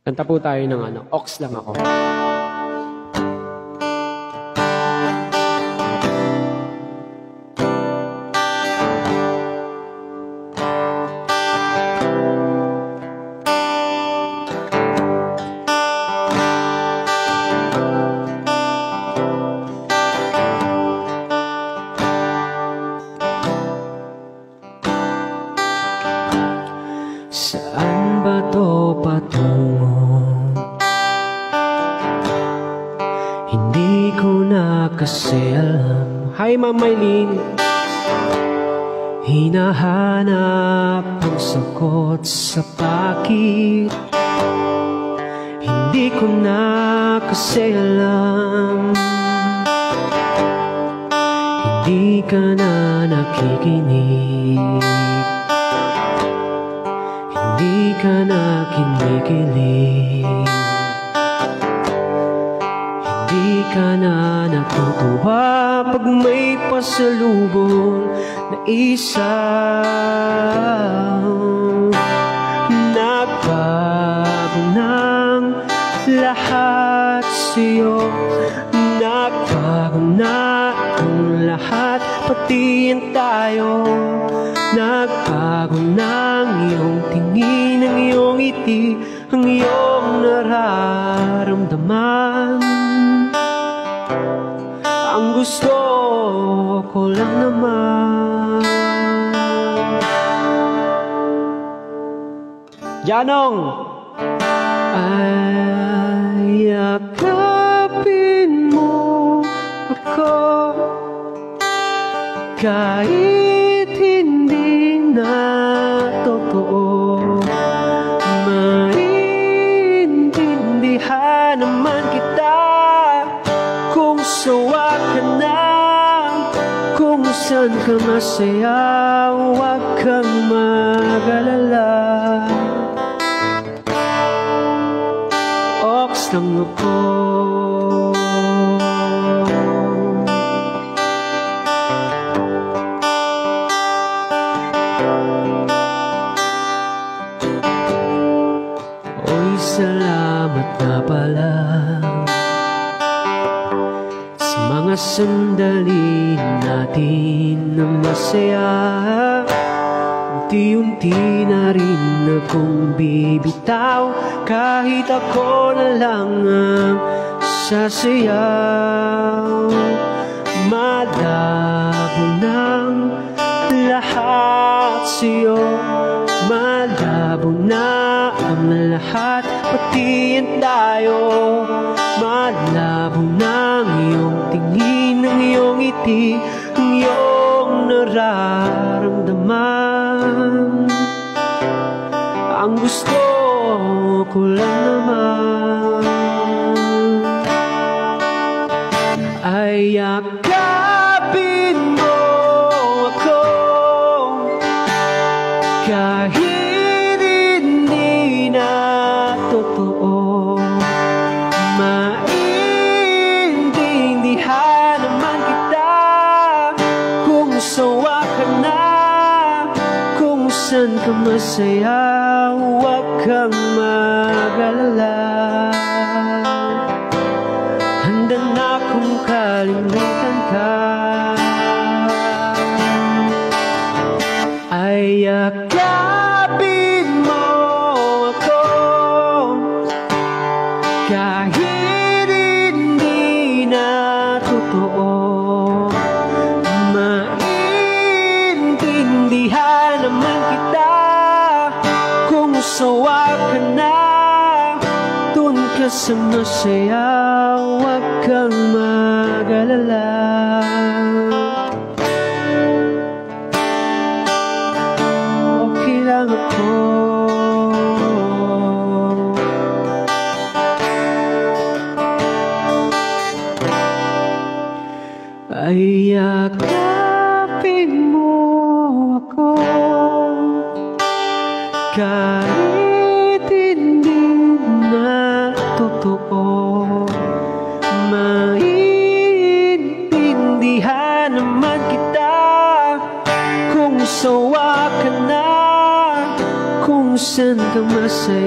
Kanta po tayo ng ano, Ox Lang Ako. Saan ba to patungo? Hindi ko na kasi alam. Hi, Ma'am Maylene. Hinahanap ang sagot sa bakit. Hindi ko na kasi alam. Hindi ka na nakikinig. Hindi ka na kinikilig. Hindi ka na natutuwa pag may pasalubong na isang nagbago ng lahat sa'yo. Nagbago na ang lahat, pati yan tayo. Nagbago na ang iyong tingin, ang iyong ngiti, ang iyong nararamdaman. Ang gusto ko lang naman Janong! ay yakapin mo ako kahit hindi na totoo. Maintindihan naman kita kung sawa ka na, kung saan ka masaya, huwag kang mag-alala. Ox lang ako. Oy, salamat na pala sa mga sandali natin na masaya. Unti-unti na rin akong bibitaw, kahit ako na lang ang sasayaw. Malabo ng lahat sa'yo, malabo na ang lahat, pati yan tayo. Malabo na ang iyong tingin, ang iyong ngiti, ang iyong nararamdaman. Ang gusto ko lang naman ay yakapin mo ako kahit hindi na totoo. Maintindihan naman kita kung sawa ka na, kung saan ka masaya, huwag kang mag-alala. Handa na kung kalimutan ka, ay yakapin mo ako kahit hindi na totoo. Maintindihan naman kita kung sawa ka na, dun ka sa masaya, huwag kang mag-alala. Okay lang ako. Ay yakapin mo ako kahit hindi na totoo. Maintindihan naman kita kung sawa ka na, kung minsan ka masaya.